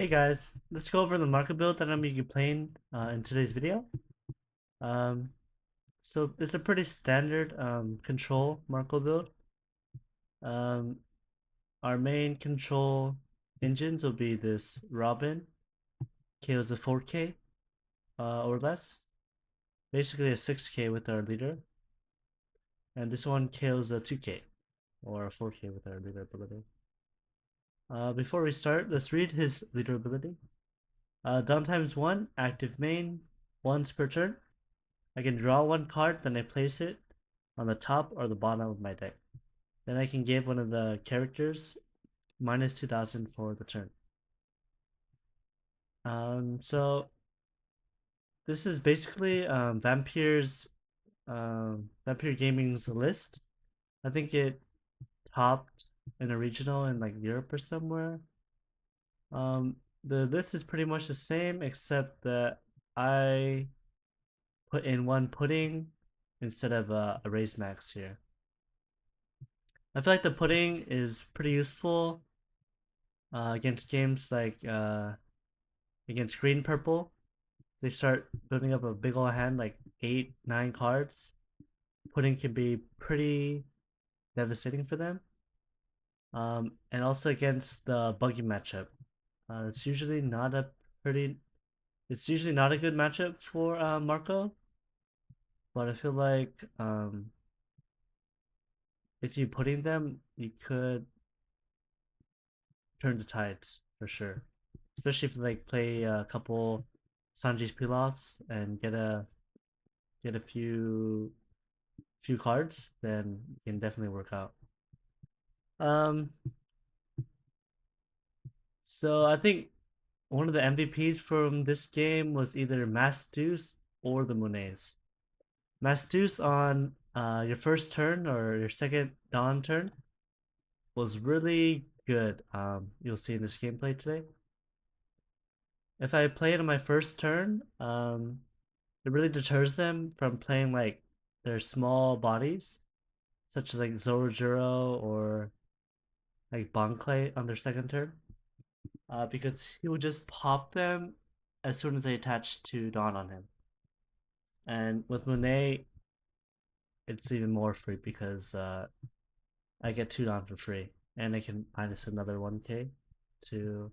Hey guys, let's go over the market build that I'm going to be playing in today's video. Um, so it's a pretty standard control market build. Um, our main control engines will be this Robin, KOs a 4K or less, basically a 6K with our leader, and this one KOs a 2K or a 4K with our leader ability. Before we start, let's read his leader ability. Down times 1, active main, once per turn. I can draw one card, then I place it on the top or the bottom of my deck. Then I can give one of the characters minus 2000 for the turn. So this is basically Vampire Gaming's list. I think it topped in a regional in like Europe or somewhere. The list is pretty much the same except that I put in one pudding instead of a raise max here. I feel like the pudding is pretty useful against games like against green purple. They start building up a big old hand like 8, 9 cards. Pudding can be pretty devastating for them. And also against the buggy matchup. It's usually not a pretty. It's usually not a good matchup for Marco, but I feel like if you pudding them, you could turn the tides for sure. Especially if you like play a couple Sanji's Pilafs and get a few cards, then it can definitely work out. Um, so I think one of the MVPs from this game was either Mass Deuce or the Monets. Mass Deuce on your first turn or your second Dawn turn was really good. You'll see in this gameplay today. If I play it on my first turn, it really deters them from playing like their small bodies, such as like Zorojuro or like Bonclay on their second turn, because he would just pop them as soon as they attach to Dawn on him. And with Monet, it's even more free because I get 2 Dawn for free, and I can minus another 1K to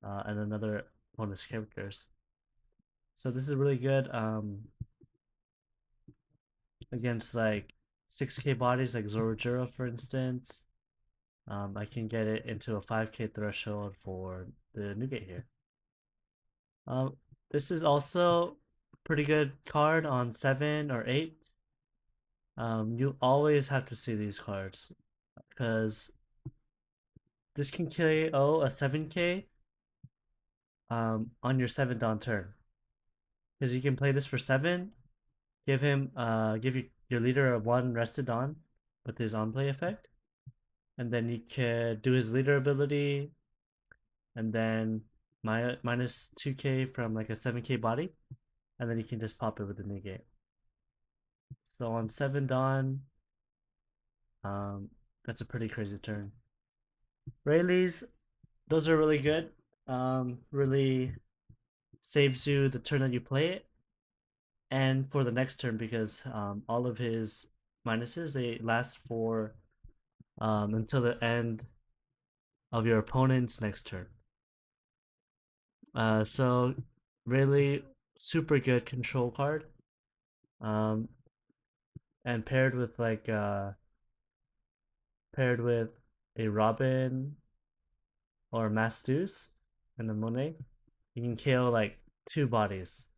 and another bonus characters. So this is really good against like 6K bodies like Zorojuro, for instance. I can get it into a 5K threshold for the Newgate here. Um, this is also pretty good card on 7 or 8. You always have to see these cards because this can KO a 7K on your 7 Dawn turn. Because you can play this for 7, give your leader a 1 rested on with his on play effect, and then you could do his leader ability, and then minus 2K from like a 7K body, and then you can just pop it with the negate. So on 7 Dawn, um, that's a pretty crazy turn. Rayleighs, those are really good. Really saves you the turn that you play it, and for the next turn because all of his minuses they last for until the end of your opponent's next turn. So really super good control card. Um, and paired with a Robin or Mastus and a Monet, you can kill like 2 bodies.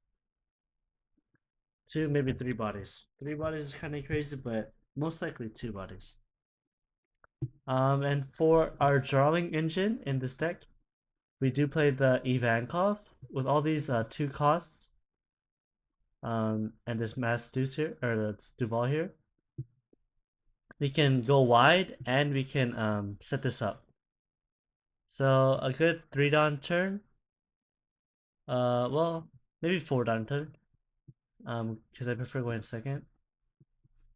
2, maybe 3 bodies. 3 bodies is kind of crazy, but most likely 2 bodies. And for our drawing engine in this deck, we do play the Ivankov with all these 2 costs. And this Mastus here, or that's Duval here. We can go wide and we can set this up. So a good 3 Dawn turn. Well, maybe 4 Dawn turn. Because I prefer going second.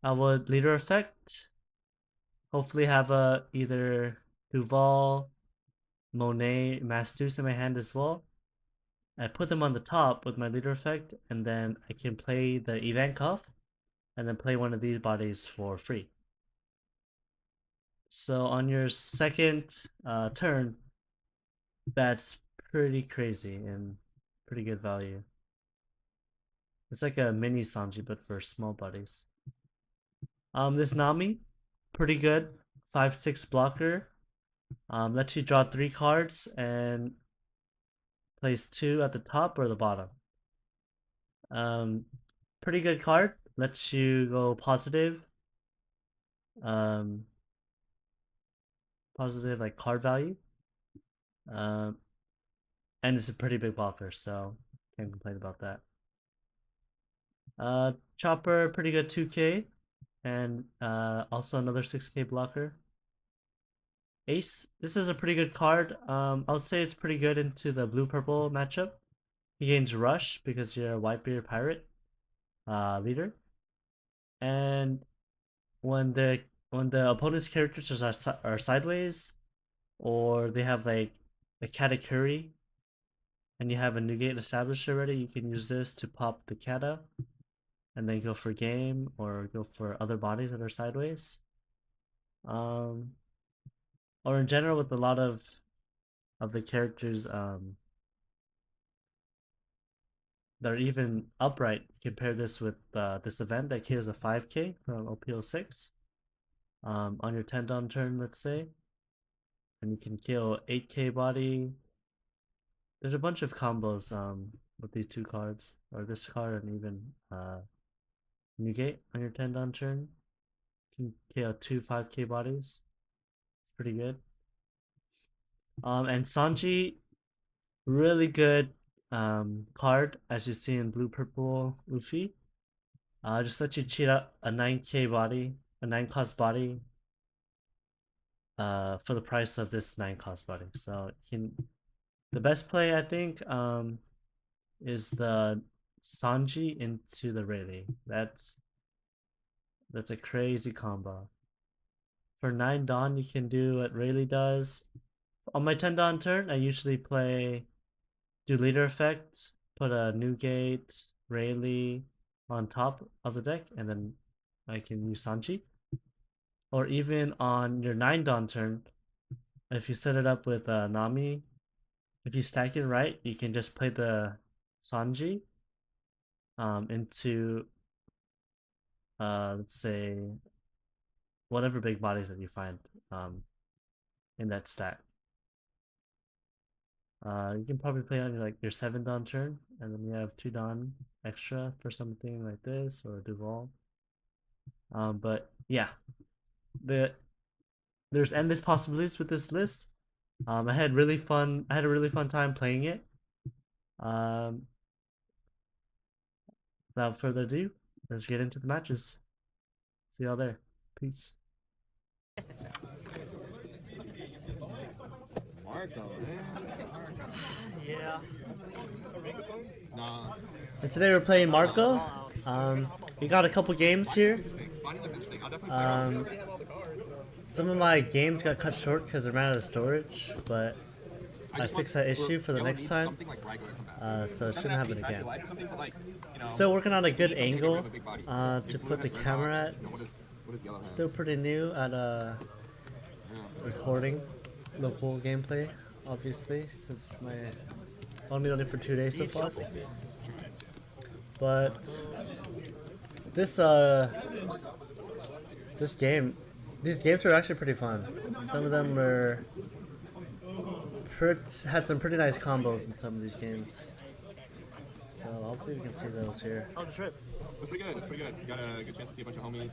I would leader effect. Hopefully have a either Duval Monet Mastus in my hand as well. I put them on the top with my leader effect, and then I can play the event cuff, and then play one of these bodies for free. So on your second turn, that's pretty crazy and pretty good value. It's like a mini Sanji, but for small bodies. This Nami, pretty good. 5/6 blocker. Lets you draw 3 cards and place 2 at the top or the bottom. Pretty good card. Lets you go positive. Positive like card value. And it's a pretty big blocker, so can't complain about that. Chopper, pretty good 2k, and also another 6k blocker. Ace, this is a pretty good card. I would say it's pretty good into the blue-purple matchup. He gains rush because you're a Whitebeard pirate leader, and when the opponent's characters are sideways, or they have like a Katakuri, and you have a new gate established already, you can use this to pop the Kata, and then go for game or go for other bodies that are sideways. Or in general with a lot of the characters that are even upright. Compare this with this event that kills a 5k from OPO6 on your 10 down turn, let's say, and you can kill 8k body. There's a bunch of combos with these 2 cards, or this card, and even Newgate on your 10 down turn. You can kill 2 5k bodies. It's pretty good. And Sanji, really good card, as you see in blue purple Luffy. Just let you cheat out a 9k body, a 9 cost body, for the price of this 9 cost body. So the best play I think is the Sanji into the Rayleigh. That's a crazy combo. For 9 Dawn, you can do what Rayleigh does. On my 10 Dawn turn, I usually do leader effect, put a Newgate, Rayleigh on top of the deck, and then I can use Sanji. Or even on your 9 Dawn turn, if you set it up with Nami, if you stack it right, you can just play the Sanji into let's say whatever big bodies that you find in that stack. You can probably play on your 7 Dawn turn, and then you have 2 Dawn extra for something like this or Duval. But yeah, there's endless possibilities with this list. I had a really fun time playing it. Without further ado, let's get into the matches. See y'all there. Peace. Marco, Yeah. nah. And today we're playing Marco. We got a couple games here. Some of my games got cut short because they're out of storage, but I fixed that issue for the next time, so it shouldn't happen again. Still working on a good angle to put the camera at. Still pretty new at recording local gameplay, obviously, since my only done it for 2 days so far. But these games are actually pretty fun. Some of them had some pretty nice combos in some of these games. So hopefully we can see those here. How was the trip? It was pretty good. It's pretty good. Got a good chance to see a bunch of homies.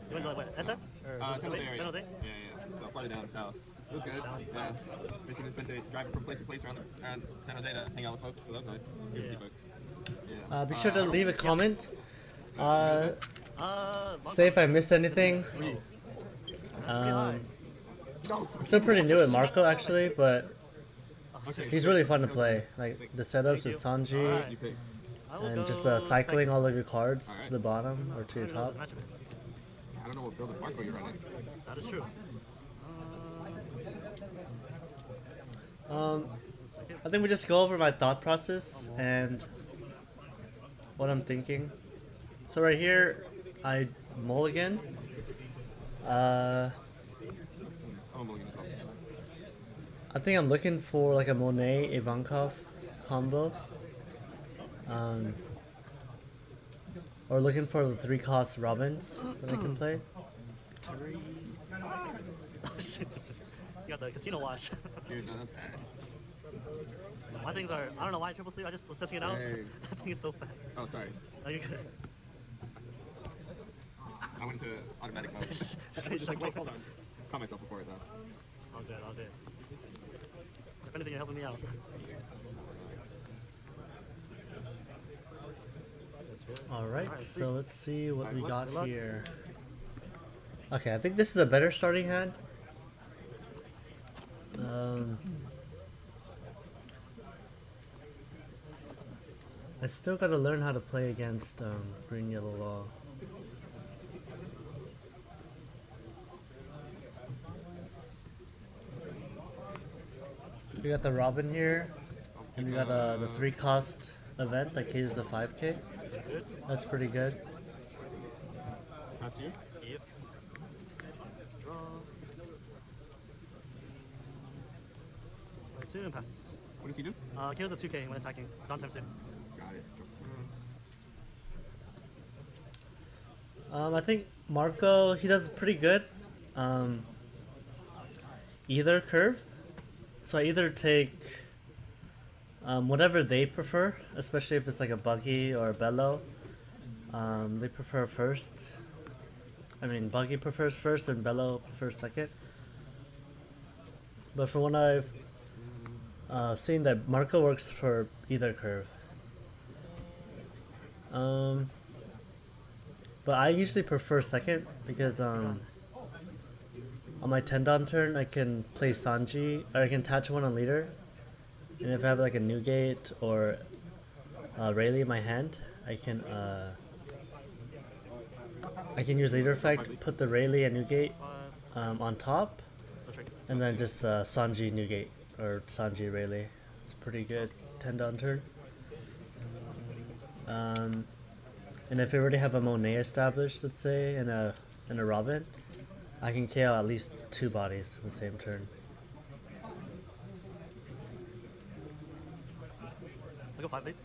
You went to what, SF? Or San Jose area. San Jose? Yeah. So farther down south. It was good. Yeah. Basically just been to driving from place to place around San Jose to hang out with folks. So that was nice. Good to see folks. Yeah. Be sure to leave a comment. Say if I missed anything. I'm still pretty new at Marco actually, but he's really fun to play. Like the setups with Sanji You pick. and just cycling all of your cards to the bottom or to your top. I don't know what build of Marco you're running. That is true. I think we just go over my thought process and what I'm thinking. So right here, I mulliganed. I'm a mulligan as well. I think I'm looking for like a Monet Ivankov combo. Or looking for the 3-cost Robins that I can play. 3. Oh shit. You got the casino watch. Dude, no, that's bad. My things are, I don't know why triple sleeve, I just was testing it out. Hey. I think it's so fast. Oh, sorry. No, you're good. I went into automatic mode. Straight Just like, wait, shuffle. hold on. Caught myself before it though. All good, all good. If anything, you're helping me out. Alright, so let's see what we Good got luck. here. Okay, I think this is a better starting hand. I still gotta learn how to play against green yellow law. We got the Robin here, and we got the 3-cost event that caters the 5K. Good. That's pretty good. Past you? Yep. Draw. 2 and pass. What does he do? Kills a 2k when attacking. Dawn times 2. Got it. I think Marco, he does pretty good. Either curve. So I either take whatever they prefer, especially if it's like a buggy or a bellow. They prefer first. I mean, buggy prefers first and bellow prefers second. But from what I've seen, that Marco works for either curve. But I usually prefer second because on my 10 down turn I can play Sanji, or I can attach one on leader, and if I have like a Newgate or Rayleigh in my hand, I can use leader effect, put the Rayleigh and Newgate on top, No trick. and then just Sanji Newgate or Sanji Rayleigh. It's pretty good 10 down turn. And if I already have a Monet established, let's say, and a Robin, I can KO at least 2 bodies in the same turn. I go 5 lead.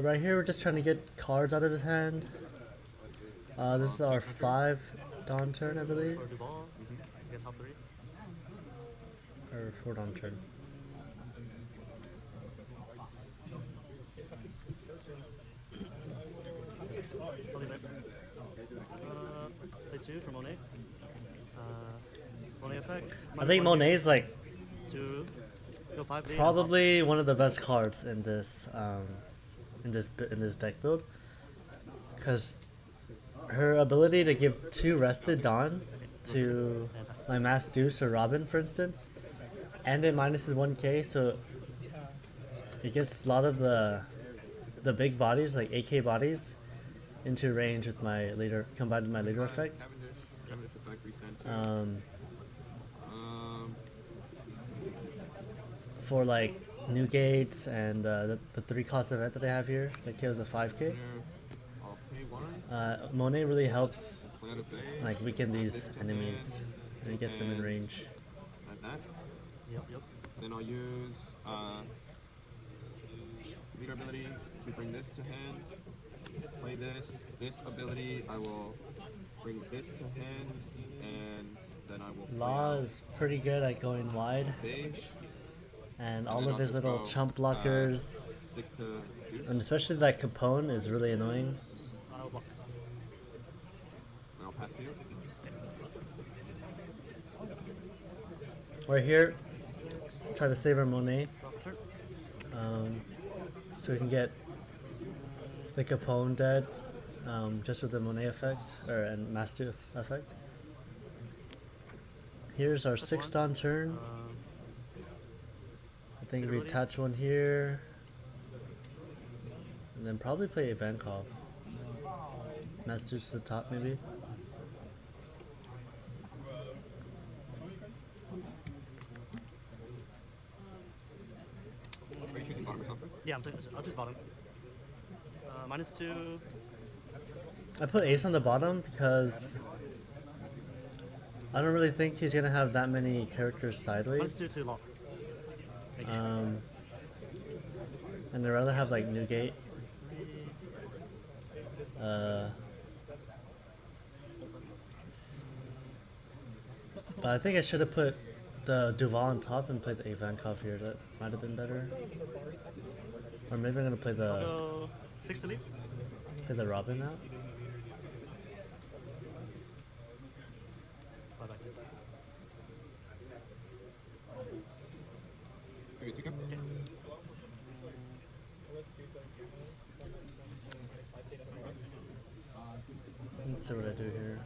Right here, we're just trying to get cards out of his hand. This is our 5 dawn turn, I believe, Or Duval. I guess top 3. or 4 dawn turn. Totally right. Play 2 for Monet. Monet effect. I think Monet's like 2. Go 5 lead. probably one of the best cards in this deck build, because her ability to give 2 rested dawn to my Mass Deuce or Robin, for instance, and it minuses 1k, so it gets a lot of the big bodies, like AK bodies, into range with my leader, combined with my leader effect. Cavendish effect, restand 2. For like Newgates and the 3-cost event that I have here that kills a 5k. I'll pay 1. Monet really helps Play out of base. like weaken these This to enemies, hand, and it gets them in and range. Like that. Yep. Then I'll use leader ability to bring this to hand. Play this. This ability I will bring this to hand, and then I will play Law out is pretty good at going wide, base. and all then of I'll his just little go, chump blockers, 6 to deuce. and especially that Capone is really annoying. I'll block. And I'll pass to you. Right here, try to save our Monet, Draw for turn. so we can get the Capone dead, just with the Monet effect, or and Mastus effect. Here's our 6 dawn turn. I think we attach one here, and then probably play Ivankov. Mastus to the top, maybe. Yeah, I'll choose bottom. -2. I put ace on the bottom because I don't really think he's gonna have that many characters -2 sideways. to lock. And I'd rather have like Newgate. But I think I should have put the Duval on top and played the Ivankov here. That might have been better. Or maybe I'm gonna play Go 6 to leave. the Robin out. Bye-bye. Okay, take him. Okay. Let's see what I do here.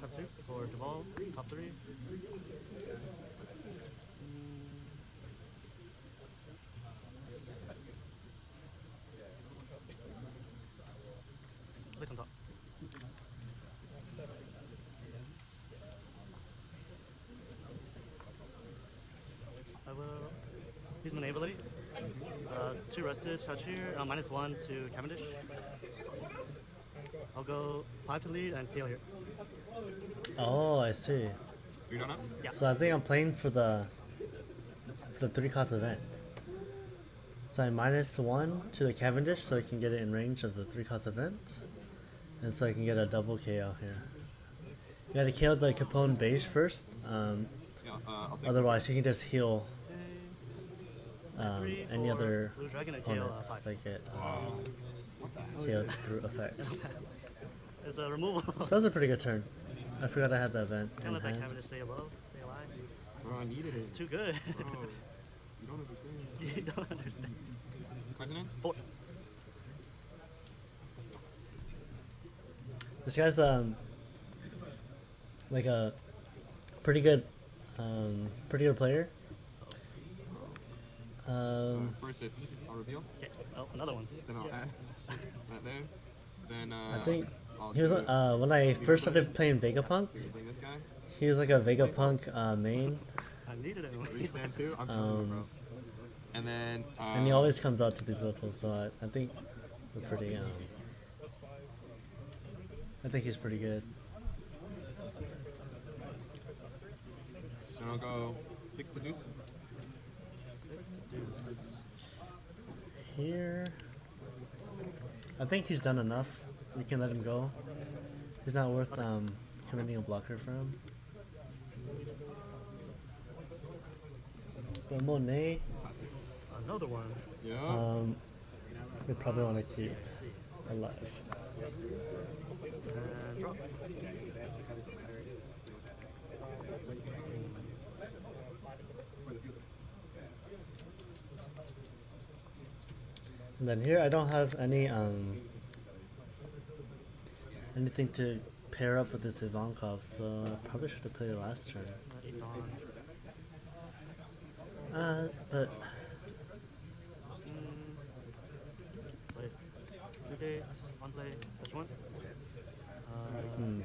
Top 2 for Duval. Top 3. Place on top. I will use my ability. 2 rested, touch here. -1 to Cavendish. I'll go 5 to lead and KO here. Oh, I see. You're done now? Yeah. So I think I'm playing for the 3-cost event. So I -1 to the Cavendish so I can get it in range of the 3-cost event. And so I can get a double KO here. You gotta KO the Capone beige first. Yeah, I'll take Otherwise, you can just heal Three any for other Blue Dragon and KO opponents 5. that get What the hell is KO'd it? through effects. It's a removal. So that was a pretty good turn. I forgot I had the event Can't in let that hand. Cavendish stay above, stay alive. Bro, I needed it. It's too good. Bro, you don't understand. You don't understand. Continent? 4. This guy's like a pretty good player. First it's I'll reveal, Okay. Oh, another one. then I'll add that there. Then I think I'll he was do when I first started playing Vegapunk. bring this guy. He was like a Vegapunk main, I needed it. Restand too. I'm telling you, bro. And then and he always comes out to these locals. So I think we're pretty. I think he's pretty good. then I'll go 6 to deuce. 6 to deuce. Here, I think he's done enough. We can let him go. He's not worth committing a blocker for him. But Monet, Another one. Yeah. we probably want to keep alive. And drop. And then here I don't have any anything to pair up with this Ivankov, so I probably should have played it last turn. 8 Dawn. But Play. New dates. On play. Which one?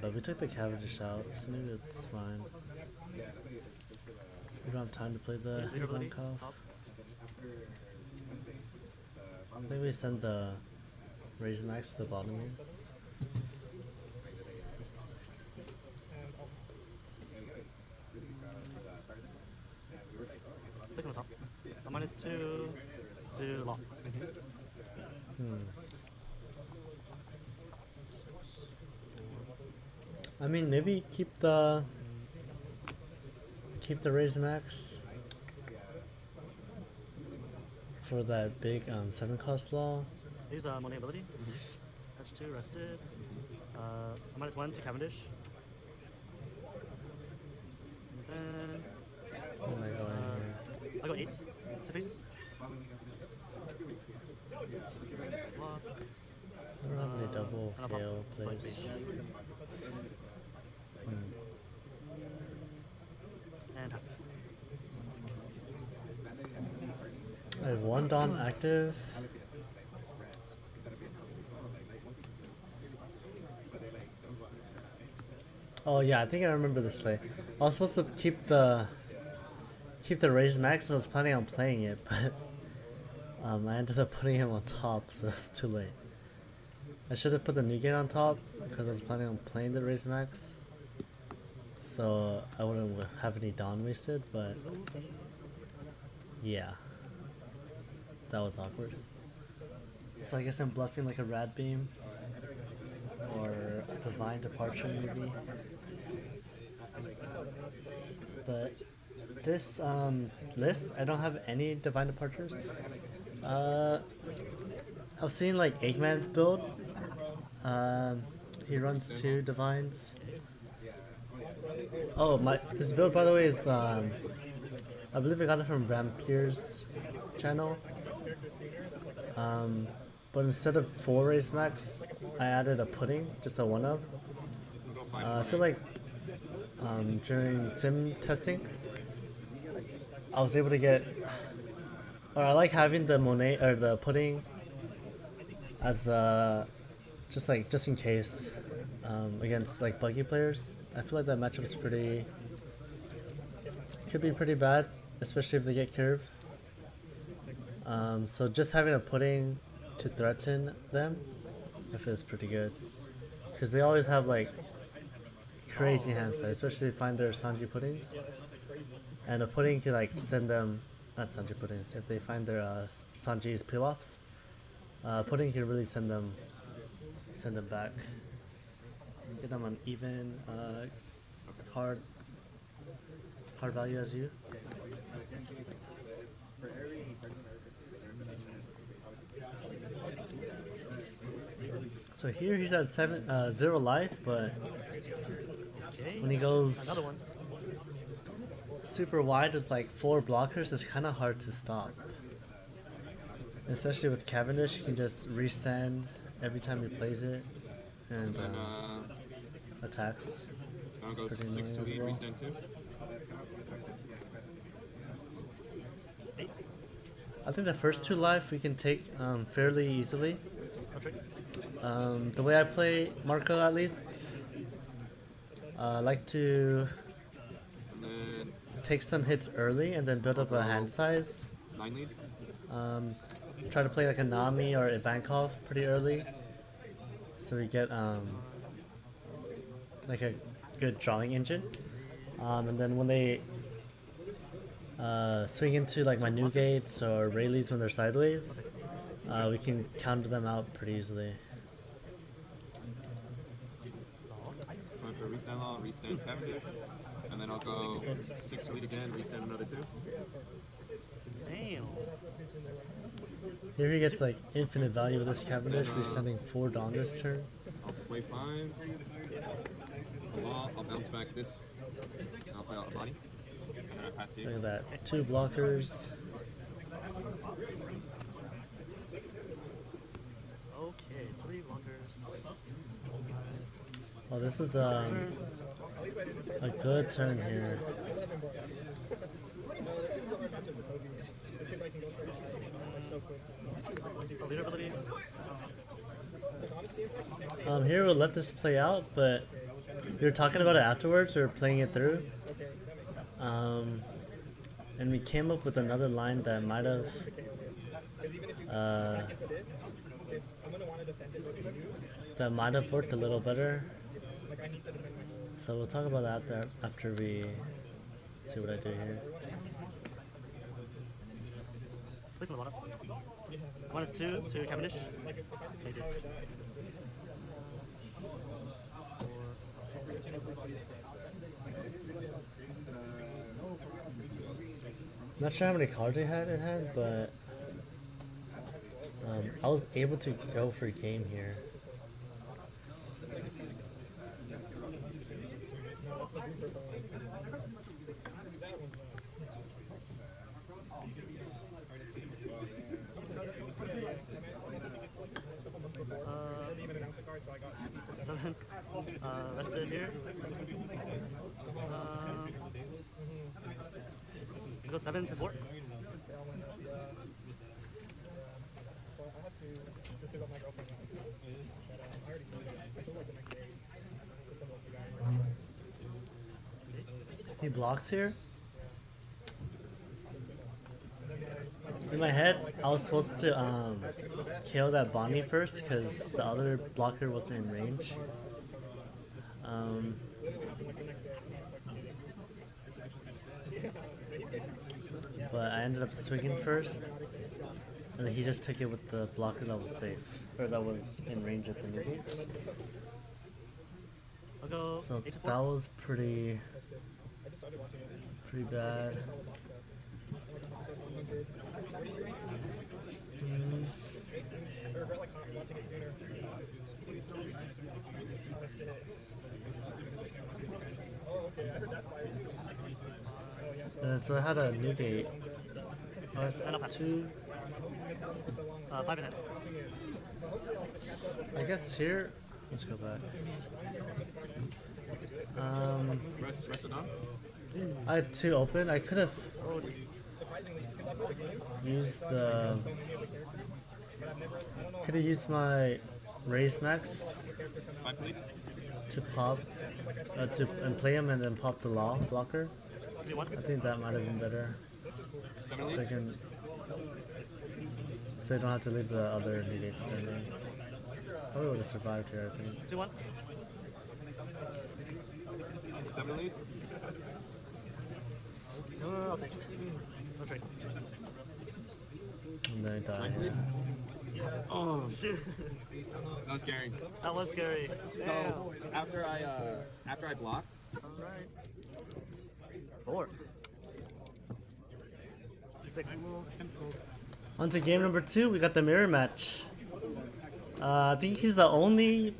but we took the Cavendish out, so maybe it's fine. We don't have time to play the Leader ability. Ivankov. Top. I think we send the Raise Max to the bottom here. Place on the top. -2 to lock. I mean, maybe keep the Raise Max for that big 7-cost law. Use Monet ability. Touch 2, rested. -1 to Cavendish. And then Oh my god. I go 8 to face. Block. I don't have any double And I'll KO play plays. beige. And pass. I have 1 Dawn active. Oh yeah, I think I remember this play. I was supposed to keep the keep the raised max. I was planning on playing it, but I ended up putting him on top, so it's too late. I should have put the new gate on top because I was planning on playing the raised max, so I wouldn't have any dawn wasted. But yeah, that was awkward. So I guess I'm bluffing like a rad beam or a divine departure maybe. But this list, I don't have any divine departures. I've seen like Eggman's build. He runs 2 divines. Oh, this build by the way is I believe I got it from Vampir's channel. But instead of 4 raise max, I added a pudding, just a 1 of. I feel like during sim testing, I was able to get, or I like having the Monet or the pudding as just in case against like buggy players. I feel like that matchup's could be pretty bad, especially if they get curve. So just having a pudding to threaten them, I feel is pretty good, because they always have like crazy hand size, especially if they find their Sanji puddings, and a pudding can like send them, not Sanji puddings, if they find their Sanji's peel-offs, pudding can really send them back. Get them on even card value as you. So here he's at 0 life, but when he goes super wide with like 4 blockers, it's kind of hard to stop. Especially with Cavendish, you can just restand every time he plays it, and attacks. Now goes Pretty 6 annoying to as 8, well. restand 2. I think the first 2 life we can take fairly easily. The way I play Marco, at least, I like to take some hits early and then build up a hand size. 9 lead. Try to play like a Nami or Ivankov pretty early, so we get like a good drawing engine. And then when they swing into like my new gates or Rayleighs when they're sideways, we can counter them out pretty easily. Going for a restand law, restand Cavendish, and then I'll go 6 to 8 again, restand another 2. Damn. Here he gets like infinite value with this Cavendish, resending 4 Dawn this turn. I'll play 5. A wall, I'll bounce back this. And I'll play out a body. And then I pass to you. Look at that, 2 blockers. Okay, 3 blockers. Oh, this is a good turn here. Leader ability. Here we'll let this play out, but we were talking about it afterwards. We were playing it through, and we came up with another line that might have worked a little better. So we'll talk about that after we see what I do here. Place on the bottom. -2 to Cavendish. Okay, dude. Not sure how many cards I had in hand, but I was able to go for game here. Seven. Rested here. Go 7 to 4. He blocks here. In my head, I was supposed to kill that Bonnie first because the other blocker wasn't in range. But I ended up swinging first, and then he just took it with the blocker that was safe, or that was in range of the negates. I'll go So 8 to 4. that was pretty bad. So I had a new gate. And I'll pass. 2. 5 in hand. I guess here. Let's go back. Rest it on. I had 2 open. I could have used the. Could have used my raise max 5 to lead. to pop, and play him and then pop the law blocker. 3-1. I think that might have been better. 7 to So I lead. can, so I don't have to leave the other negates standing. Probably would have survived here, I think. 2-1. 7 to lead. I'll take it. No trade. And then I die. 9 to lead. Oh, shoot. That was scary. That was scary. So after I blocked, Alright. 4. 6. On to game number 2, we got the mirror match. I think he's the only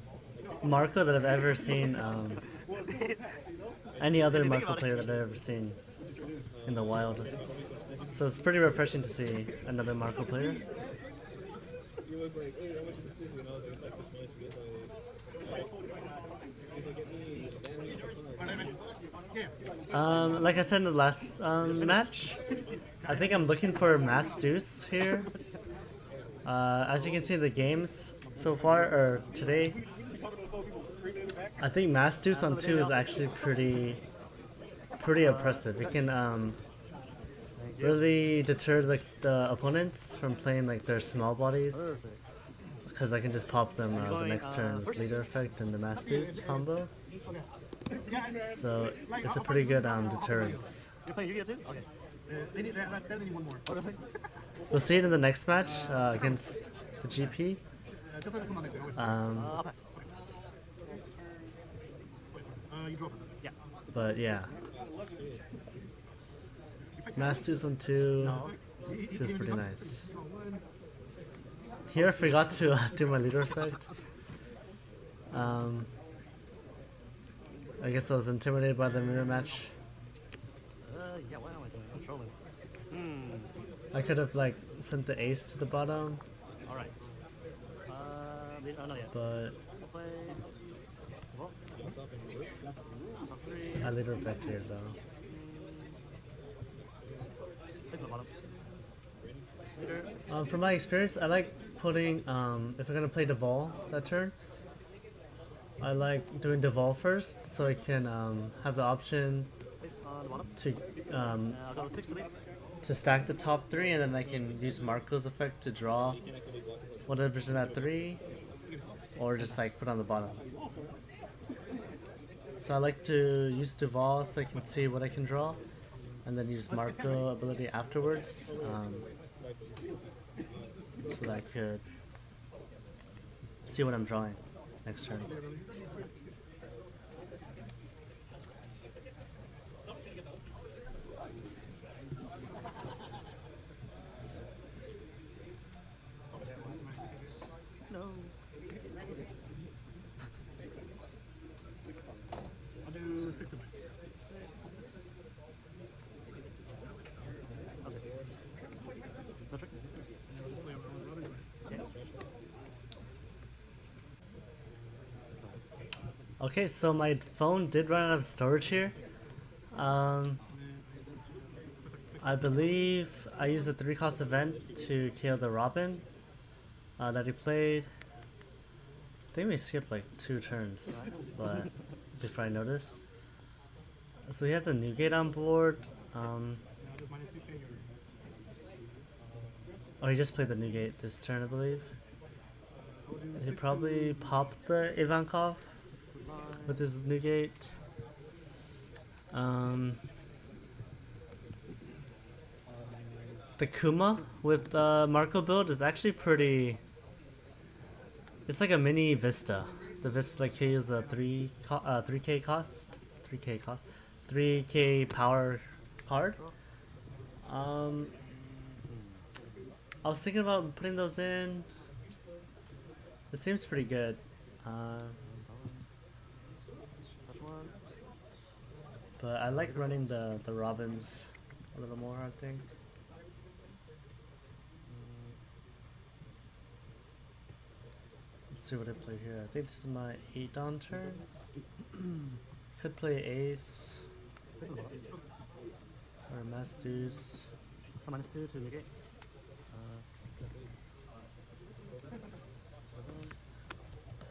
Marco that I've ever seen, any other Marco player that I've ever seen in the wild. So it's pretty refreshing to see another Marco player. Like I said in the last match, I think I'm looking for Mass Deuce here. As you can see in the games so far, or today, I think Mass Deuce on 2 is actually pretty oppressive. It can really deter the opponents from playing like their small bodies, because I can just pop them the next turn with leader effect and the Mass Deuce combo. So it's a pretty good deterrence. You're playing Yu-Gi-Oh too? Okay. They need that 7, they need one more. Oh, really? We'll see it in the next match against the GP. Just let it come on next week. I'll pass. You draw. Yeah. But yeah, Masters on 2 feels pretty nice. Here I forgot to do my leader effect. I guess I was intimidated by the mirror match. Yeah, what am I doing? I'm trolling. I could have like sent the ace to the bottom, Alright. Oh, no, yeah. but I'll play. Well. Top 3. I leader effect here though. Place on the bottom. Leader. From my experience, I like putting, if I'm gonna play Deval that turn, I like doing Deval first so I can have the option Place on the bottom. to I'll go 6 to lead. to stack the top 3, and then I can use Marco's effect to draw whatever's in that 3, or just like put on the bottom. So I like to use Duval so I can see what I can draw, and then use Marco ability afterwards, so that I could see what I'm drawing next turn. No. I'll do 6 of mine. Okay. No trick. And then we'll just play on the other. Okay, so my phone did run out of storage here. I believe I used a 3-cost event to kill the Robin that he played. I think we skipped like 2 turns, but before I noticed. So he has a new gate on board. Now just minus 2k or. Oh, he just played the Newgate this turn, I believe. I'll do He 6 probably to popped the Ivankov 6 to 5. with his Newgate. The Kuma with Marco build is actually pretty. It's like a mini Vista. The Vista like he is a 3K cost, 3K cost, 3K power card. I was thinking about putting those in. It seems pretty good. Touch 1. But I like running the Robins a little more, I think. Let's see what I play here. I think this is my 8 on turn. Could play Ace This is a lot. or Mass Deuce. -2 to negate.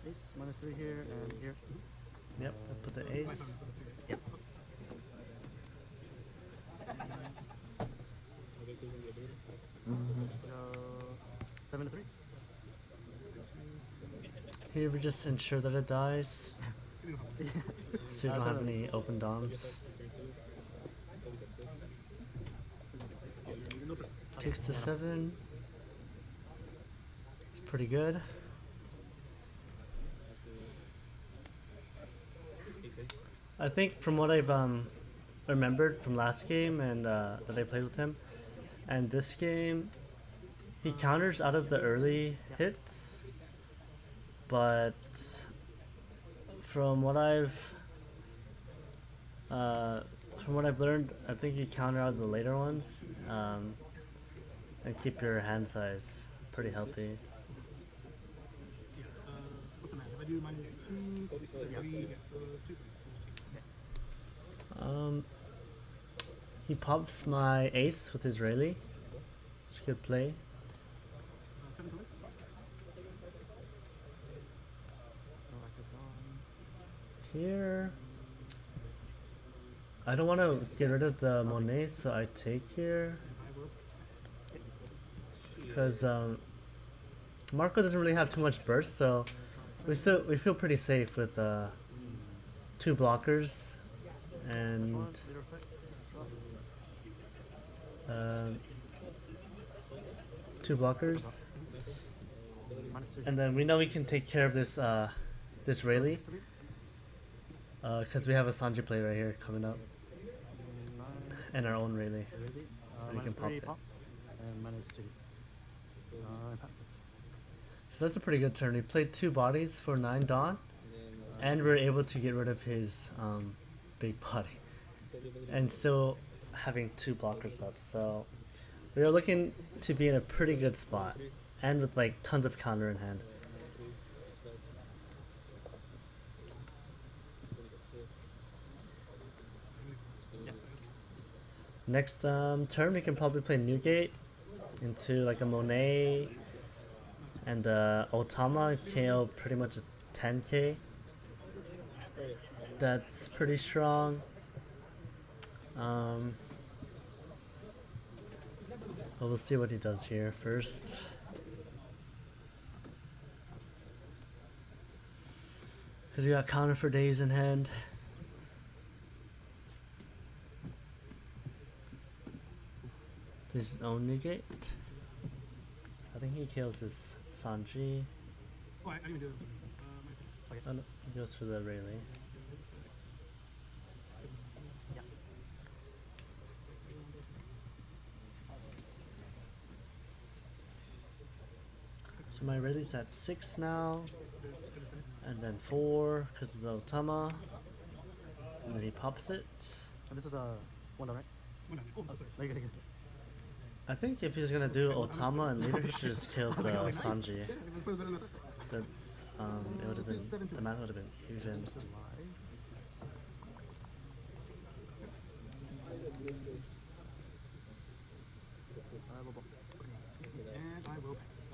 Ace, -3 here and here. Yep, I put the Ace. Yep. Go 7 to 3. Here we just ensure that it dies. So you don't have any open doms. Takes to 7. It's pretty good. I think from what I've remembered from last game and that I played with him, and this game, he counters out of the early hits, but from what I've learned, I think you counter out the later ones and keep your hand size pretty healthy. Yeah. What's the matter? If I do -2, 3, 2. He pops my Ace with his Rayleigh. It's a good play. 7 to life. Here, I don't want to get rid of the Monet, so I take here. Because Marco doesn't really have too much burst, so we feel pretty safe with 2 blockers and Leader effect. Drop. 2 blockers, -2. and then we know we can take care of this this Rayleigh. 6 to 3. Because we have a Sanji play right here coming up, 9. and our own Rayleigh. Ready? We can -3 pop it. pop. And -2. Pass. So that's a pretty good turn. We played 2 bodies for 9 Dawn, and we're able to get rid of his big body, and still having 2 blockers up. So we are looking to be in a pretty good spot, and with like tons of counter in hand. Next turn we can probably play Newgate into like a Monet and Otama KO pretty much a 10k. That's pretty strong. But we'll see what he does here first. Because we got counter for days in hand. His own Newgate. I think he kills his Sanji. Oh, I didn't even do that. Oh, no, he goes for the Rayleigh. Yeah. So my Rayleigh's at 6 now. And then 4 because of the Otama. And then he pops it. And this is a 1 down, right? Oh, so sorry. No, you're good. I think if he's gonna do Otama and leader, he should just kill the Sanji. Yeah, it was better than that. The, it would have been, the math would have been even. And I will pass.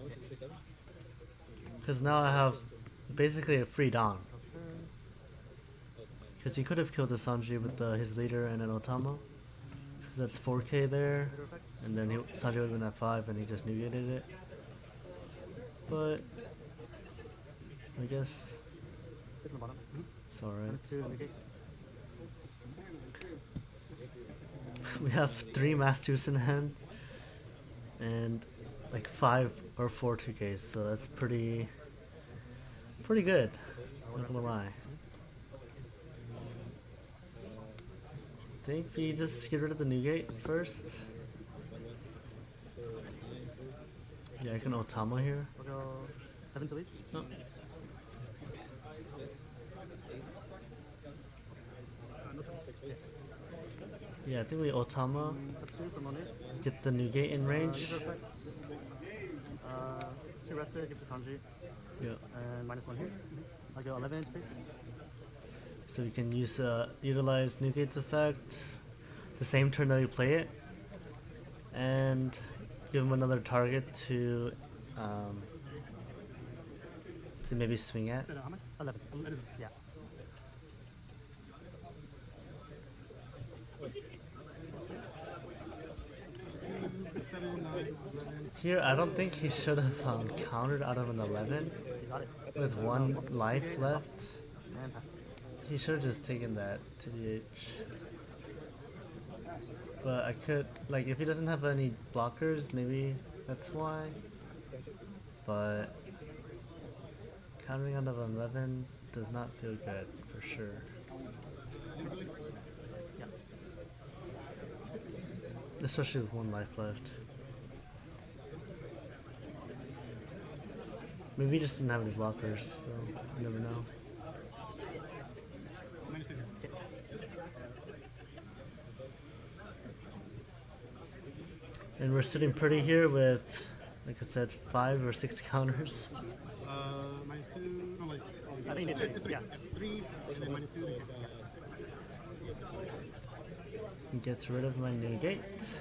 Because now I have basically a free down. Because he could have killed the Sanji with his leader and an Otama. That's 4K there, Trigger effect. and then Sanji would have been at 5, and he just negated it. But I guess It's on the bottom. it's alright. -2 negate. We have 3 Mass 2s in hand, and like 5 or 4 2Ks, so that's pretty good. Not gonna lie. I think we just get rid of the Newgate first. Yeah, I can Otama here. We'll go 7 to lead. No. Yeah, I think we Otama, Top 2 for Monet. get the Newgate in range. Trigger effect. 2 rested, give to Sanji. Yeah. And -1 here. I'll go 11 into face. So we can utilize Newgate's effect the same turn that we play it, and give him another target to maybe swing at. Said how much? 11. That is Yeah. seven, 9, 11. Here, I don't think he should have countered out of an 11 You got it. with 1 life left. And pass. He should have just taken that to the H. But I could, like, if he doesn't have any blockers, maybe that's why. But countering out of an 11 does not feel good, for sure. Yeah. Especially with 1 life left. Maybe he just didn't have any blockers, so you never know. -2 here. And we're sitting pretty here with, like I said, 5 or 6 counters. -2. No, like. I think you need It's 3. Yeah. 3, and then -2. Then He gets rid of my Newgate.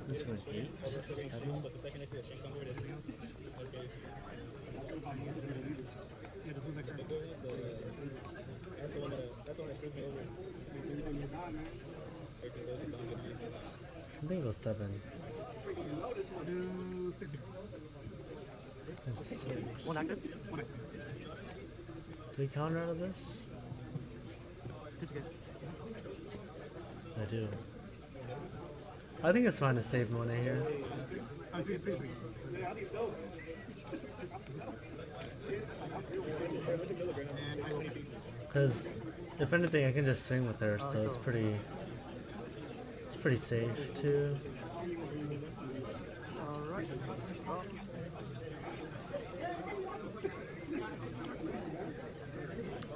This one 8, 7. yeah, just move next turn. I think it was 7. I'll do 6 here. That's 6. 1 active. 1 active. Do we counter out of this? 2 to case. I do. I think it's fine to save Monet here. 6. 3, 3, 3. And I will. Because if anything, I can just swing with her, so it's pretty safe too. Alright. Oh.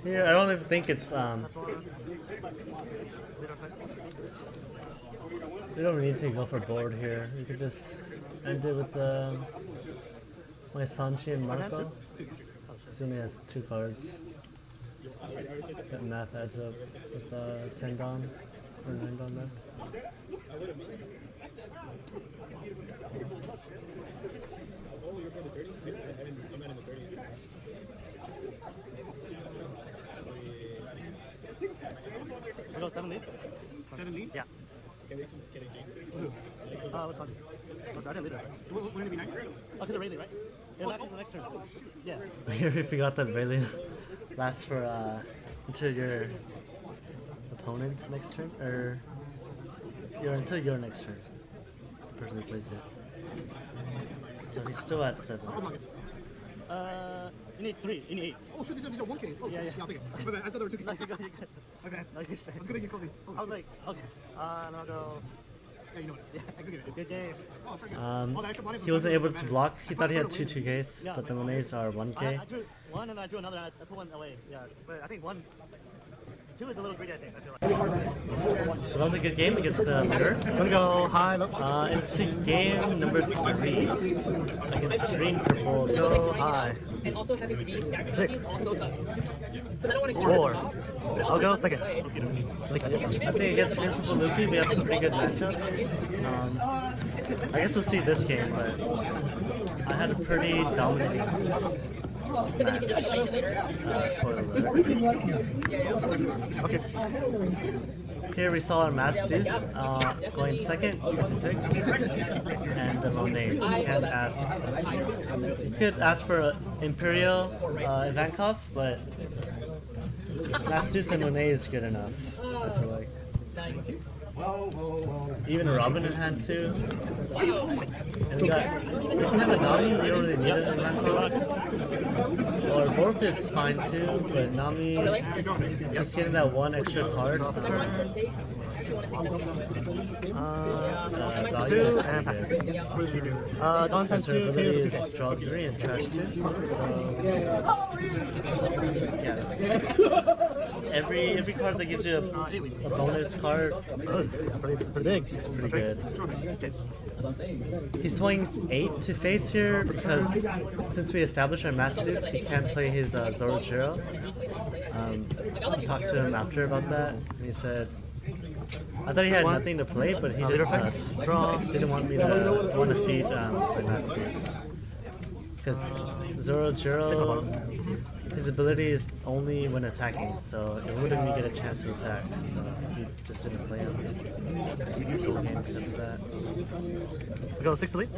Here, I don't even think it's That's 1. Leader effect. we don't need to go for board here. We could just end it with my Sanchi and Marco. He only has 2 cards. That math adds up with 10 Don or 9 Don left. We'll go 7 lead. 7 lead? Yeah. What's on? I didn't lead it. Wouldn't it be 9? Oh, because it's Rayleigh, right? It lasts until the next turn. Yeah. We forgot that Bailey lasts for until your opponent's next turn, or until your next turn. The person who plays it. So he's still at 7. You need 3. You need 8. Oh shit, these are 1K. Oh Yeah, shit, yeah. I'll take it. My bad. I thought they were 2K. No, you're good. You're good. My bad. No, you're straight. It's a good thing you called me. Oh, I was shit. like, okay. And I'll go. Yeah, you know what? Yeah, I could get it. Good game. Oh, I forgot. Oh, that extra body He wasn't from able Sanji to block. He thought he had I 2 2Ks, Yeah. but the Monets are I 1K. drew 1 and I drew another. I put 1 away. Yeah. But I think 1. 2 is a little greedy, I think. I feel like. So that was a good game against the mirror. I'm gonna go high, low. Into game number 3 against green purple. Go high. And also having these stacks 6. also sucks. Because I don't want to 4. I'll go second. I think against green purple Luffy we have some pretty good matchups. I guess we'll see this game, but I had a pretty dominating match. Spoiler alert. Okay. Here we saw our Mass Deuce going second, as he picked, and the Monet. You could ask for an Imperial Ivankov, but Mass Deuce and Monet is good enough, I feel like. Even Robin in hand too. And we got, if you have a Nami, you don't really need an Ivankov. Or Bork is fine too, but Nami, just getting that one extra card off the turn. Two and pass. Dawn times 2, Ability KO's is 2K. draw 3 and trash 2. Yeah, that's good. Every card that gives you a bonus card, It's pretty big. it's pretty good. He swings 8 to face here because since we established our Masters, he can't play his Zoro. I talked to him after about that, and he said, I thought he had nothing to play, but he just didn't want me to feed my Masters. Because Zoro, his ability is only when attacking, so it wouldn't let me get a chance to attack, so he just didn't play him. So game because of that. We go 6 to lead.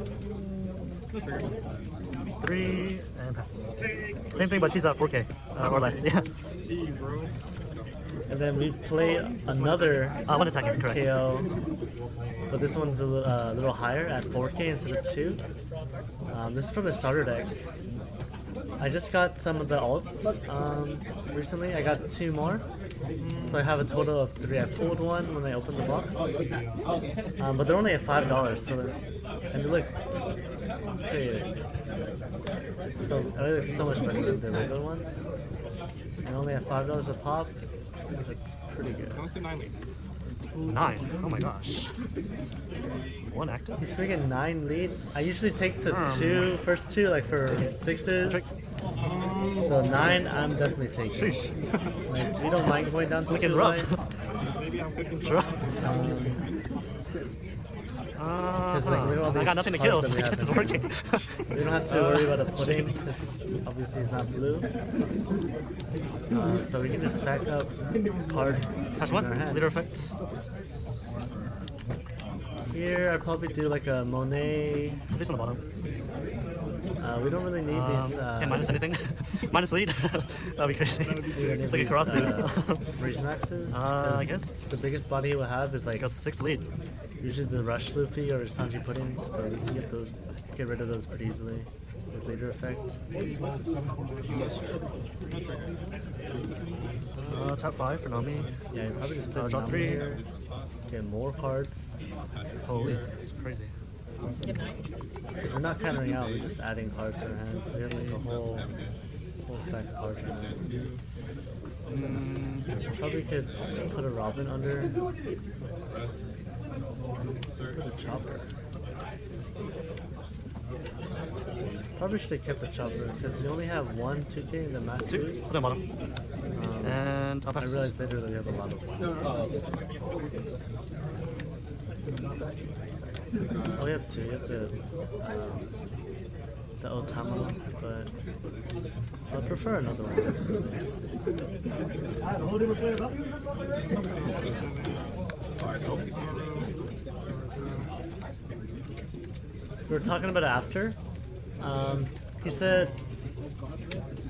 3 and pass. Same thing, but she's at 4K or less. Yeah. And then we play another One attacking, correct. KO, but this one's a little higher at 4K instead of 2. This is from the starter deck. I just got some of the alts recently. I got 2 more, so I have a total of 3. I pulled one when I opened the box, but they're only at $5. So, and look, let's see, it's so much better than the regular ones. And only at $5 a pop. That's pretty good. 9. Oh my gosh. 1 active. He's swinging 9 lead. I usually take the first two like for 6s. So 9, I'm definitely taking. Like, you don't mind going down to Looking 2 rough. Sure. Because like we don't have I got nothing to kill, so I guess it's working. We don't have to worry about a pudding because obviously he's not blue. So we can just stack up cards Touch in our 1. hand. Leader effect. Here I'd probably do like a Monet. At least on the bottom. We don't really need these. Can't minus anything. Minus lead. That'd be crazy. It's like a cross Raise maxes. I guess. The biggest body he will have is like Goes 6 lead. usually the Rush Luffy or Sanji puddings, but we can get rid of those pretty easily with leader effects. Top 5 for Nami. Yeah, you probably just play Draw Nami 3. here. Get more cards. Holy, it's crazy. If we're not countering out, we're just adding cards to our hands. We have like a whole stack of cards right now. Probably could put a Robin under. Put a Chopper. Probably should have kept the Chopper because we only have 1 2K in the Masters. Put them on him. And I'll I pass. realized later that we have a lot of ones. Oh, we have 2. We have the Otama, but I prefer another one. We were talking about it after. He said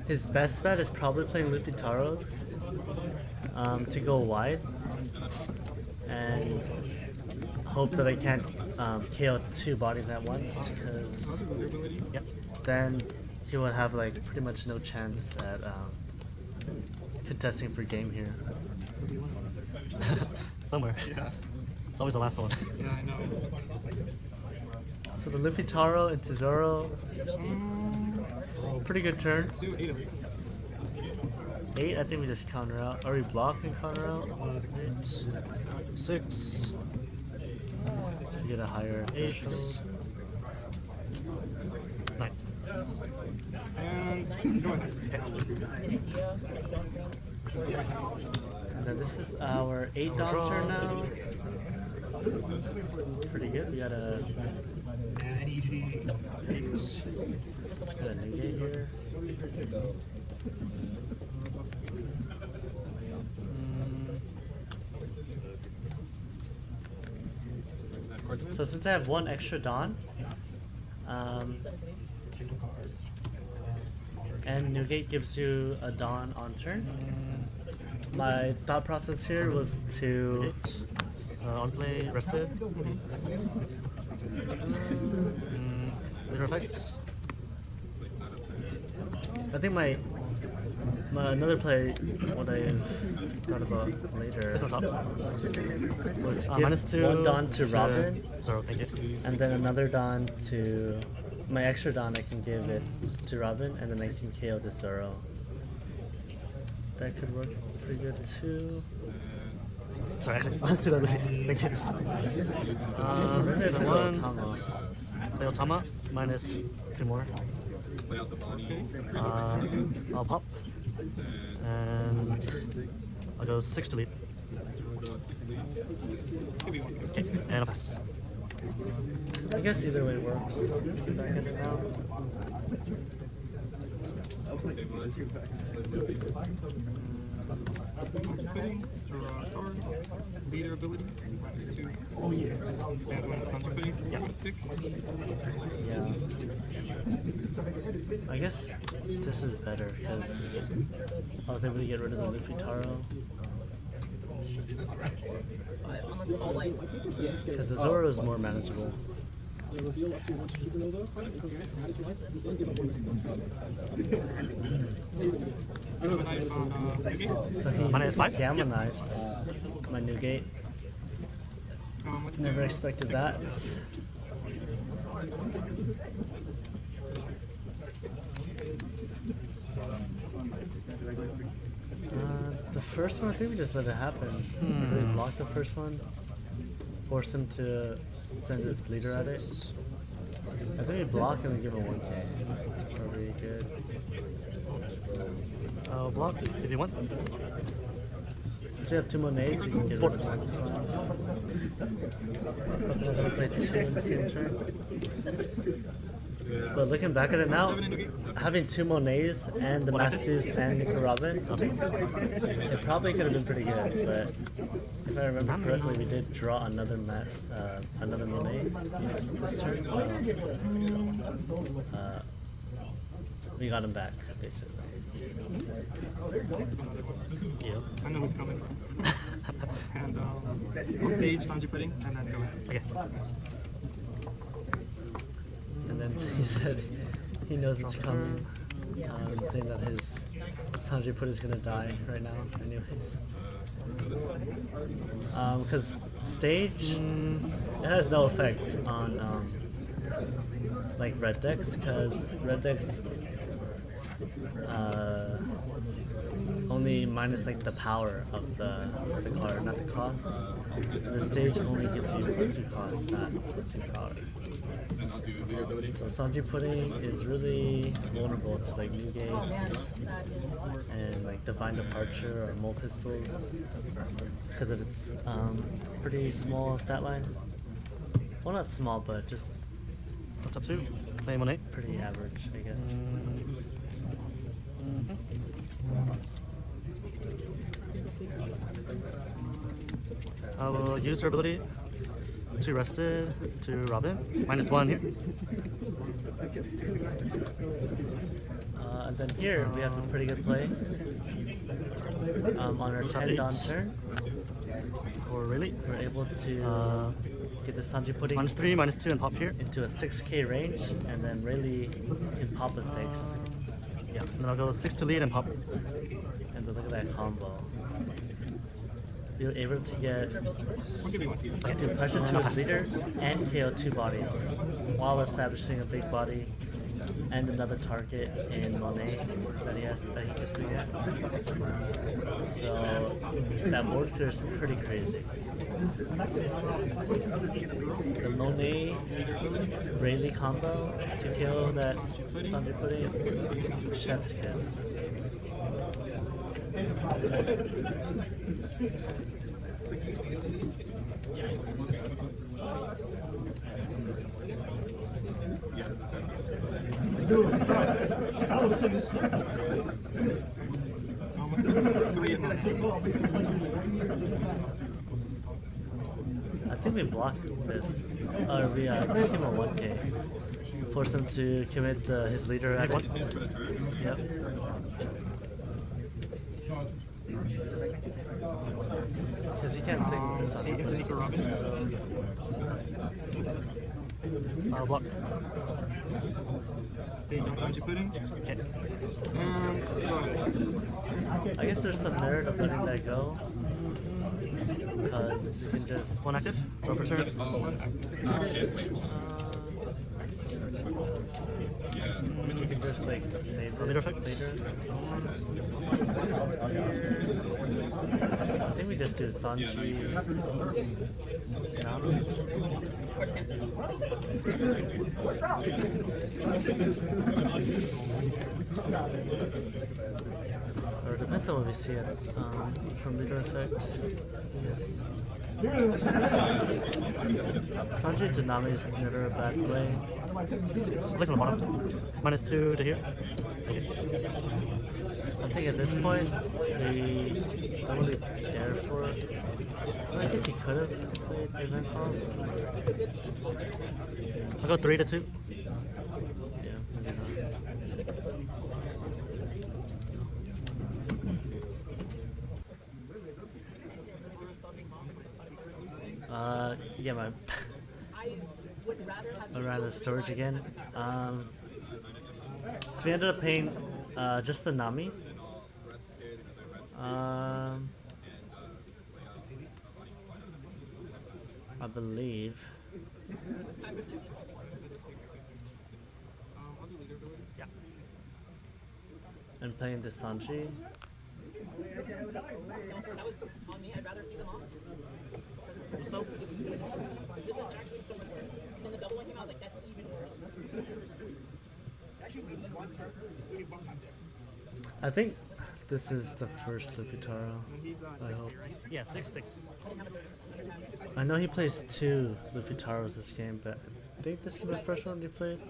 his best bet is probably playing Luffy Taros to go wide and hope that I can't KO 2 bodies at once, because then he would have like pretty much no chance at contesting for game here. Somewhere. Yeah. It's always the last one. Yeah, I know. So the Luffy Taro into Zoro. Pretty good turn. 8, I think we just counter out. Or we block and counter out. 8, 6. We get a higher 8. 9. And go ahead. And then this is our 8 Dawn turn now. Pretty good. We got a negate here. So since I have 1 extra Dawn, and Newgate gives you a Dawn on turn, my thought process here was to On play, rested. Later effects. I think my another play, what I thought about later, It's on top. was give -2 1 Dawn to Robin, 0, thank you. and then another Dawn to my extra Dawn. I can give it to Robin, and then I can KO the Zoro. That could work pretty good too. Sorry, actually, let's do that. Thank you. Maybe I The could go one. Tama. Play Otama, -2 more. I'll pop. And I'll go 6 to lead. Okay, and I'll pass. I guess either way works. Get back at it now. Leader ability. Oh yeah. Stand when it's on Yeah. 6. Yeah. I guess this is better because I was able to get rid of the Luffy Taro. Unless it's all white. Because the Zoro is more manageable. So he -5? Gamma Knives my Newgate. Never expected that. The first one, I think we just let it happen. We blocked the first one, force him to send his leader at it. I think we block and we give him 1k. That's probably good. I'll block if you want. Since we have 2 more nades, we can get rid of one. I'm gonna play 2 in the same turn. But looking back at it now, having 2 Monets and the Mastus and Nico Robin, it probably could have been pretty good. But if I remember correctly, we did draw another another Monet this turn, so we got him back basically. Yeah. I know what's coming. And on stage, Sanji pudding, and then go ahead. Okay. And then he said he knows it's coming, saying that his Sanji Put is gonna die right now, anyways. Because stage, it has no effect on like red decks, because red decks only minus like the power of the card, not the cost. The stage only gives you +2 cost, not +2 power. So Sanji Pudding is really vulnerable to like new gates and like Divine Departure or Mole Pistols because of its pretty small stat line. Well, not small, but just What's up, Sue? Play Monet. pretty average, I guess. I will use her ability to rested to Robin. -1 here. And then here we have a pretty good play on our 10 Dawn turn. Or really? We're able to get the Sanji Pudding -3, -2, and pop here. into a 6k range, and then really can pop a 6. Yeah. And then I'll go 6 to lead and pop. And then look at that combo. You're able to get do pressure to his leader and KO 2 bodies while establishing a big body and another target in Monet that he can swing at. So that board clear is pretty crazy. The Monet Rayleigh combo to kill that Sanjay pudding is chef's kiss. I think we blocked this. Or we just give him a 1k. Force him to commit his leader at one. Yep. Because he can't sing with this on. Block. Okay. I guess there's some merit of letting that go. Because you can just One active. Go for turn. you can just like save it Leader effect? later. I think we just do Sanji. Or depends on what we see it from leader effect. Yes. Sanji to Nami is never a bad play. Place on the bottom. -2 to here. I think at this point we don't really care for it. I guess he could have played event calls. I'll go 3 to 2. Yeah, maybe not. Yeah, my I'd rather storage again. So we ended up paying just the Nami. I believe. Yeah. And playing the Sanji. That was on me. I'd rather see them off. So, This is actually so much worse. And then the double one came out, I was like, that's even worse. I think this is the first Lufitaro. I hope. yeah, 6-6. I know he plays 2 Lufitaros this game, but I think this is the first one he played.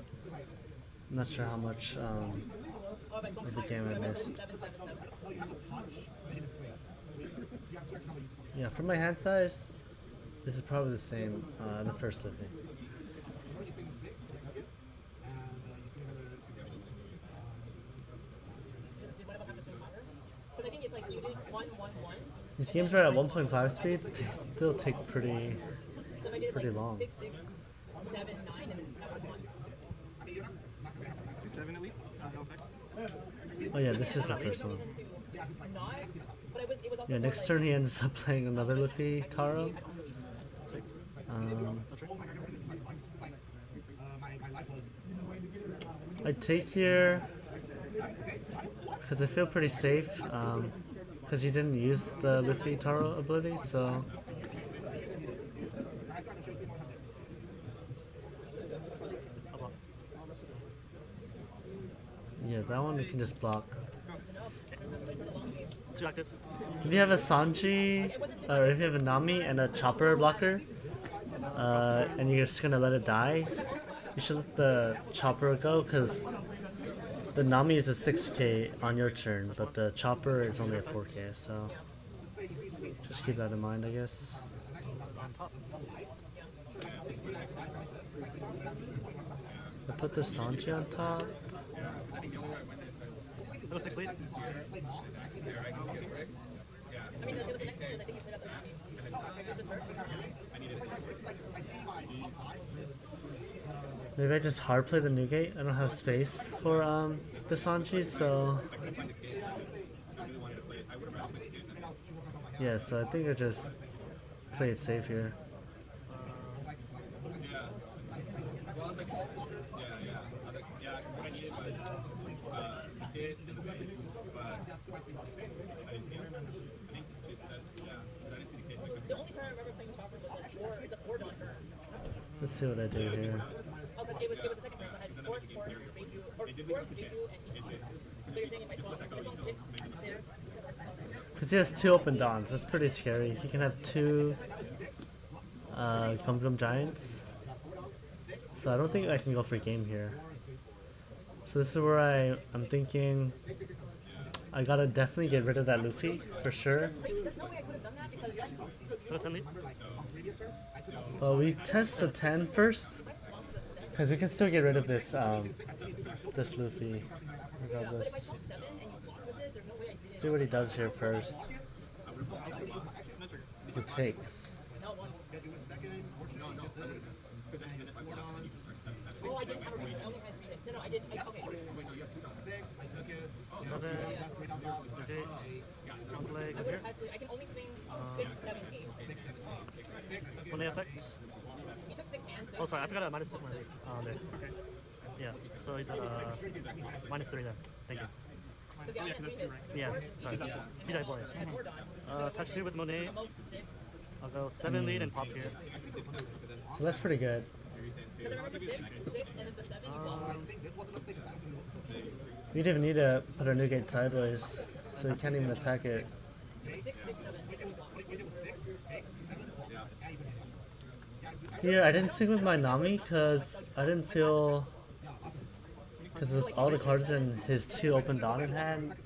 I'm not sure how much of the game I missed. Yeah, for my hand size, this is probably the same, the first Luffy. But I think it's like you did 1-1-1. These games are at 1.5 speed, but they still take pretty So if I did pretty like long. 6, 6, 7, 9, and then that would 1. 7 at least. No effect. Oh yeah, this is the first one. Not, but it was also Yeah, next turn he ends up playing another Luffy Taro. I take here because I feel pretty safe because he didn't use the Luffy Taro ability, so yeah, that one we can just block. 2 active. If you have a Sanji, or if you have a Nami and a Chopper blocker, and you're just gonna let it die, you should let the Chopper go, because the Nami is a 6k on your turn, but the Chopper is only a 4k, so just keep that in mind, I guess. On top. I put the Sanji on top. Go 6 lead. I mean, it was the next one is I think you played out the Nami. Was this first? Maybe I just hard play the Newgate. I don't have space for the Sanji, so yeah. So I think I just play it safe here. The only turn I remember playing Chopper was a 4-dot turn. Let's see what I do here. Oh, because it was the second turn, so I had Force, Reju, or Force, Reju, and Econ. So you're saying if I swung 6, 6. Because he has 2 open dawns. That's pretty scary. He can have 2 Gum Giants. So I don't think I can go for game here. So this is where I'm thinking I gotta definitely get rid of that Luffy for sure. There's no way I could have done that because Put a 10 lead. But we test the 10 first, because we can still get rid of this this Luffy regardless. See what he does here first. He takes. Oh, I didn't have a reason. I only had 3 hits. No, I did. Okay. 7, 8, I'll play I would here. have had to. I can only swing 6, 7, 8. One effect. You took 6 hands. Oh, sorry, I forgot a minus 6 there. There. Okay. Yeah, so he's at minus 3 there. Thank you. Because the other 3 hits. Yeah, sorry. He's at 4. Touch 2 with Monet. Most 6. I'll go 7 lead and pop here. So that's pretty good. Because I remember 6, and then the 7 you blocked. We didn't even need to put our new gate sideways, so you can't even attack it. 6, 6, 7. Here, I didn't sync with my Nami because I didn't feel. Because with all the cards in his 2 open dawn in hand,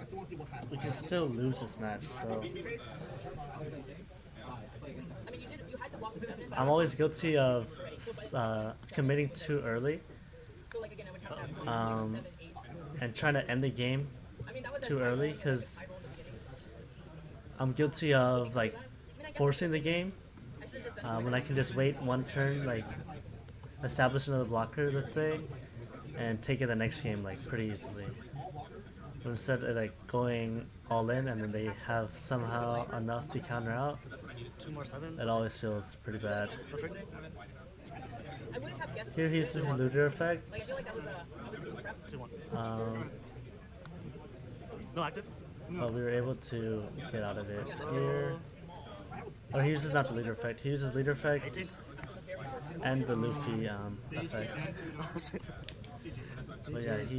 we can still lose this match. So I mean, you had to block the 7. I'm always guilty of committing too early So, like, again, I would have to have 6, 7, 8. and trying to end the game I mean, that was too early because I'm guilty of like forcing the game when I can just wait 1 turn, like establish another blocker, let's say, and take it the next game like pretty easily. But instead of like going all in and then they have somehow enough to counter out, 2 more 7. it always feels pretty bad. I wouldn't have guessed. Here he uses the looter effect. Like, I feel like that was I was in prep. 2-1. No active? But we were able to get out of it here. Oh, he uses not the leader effect. He uses leader effect and the Luffy effect. But yeah, he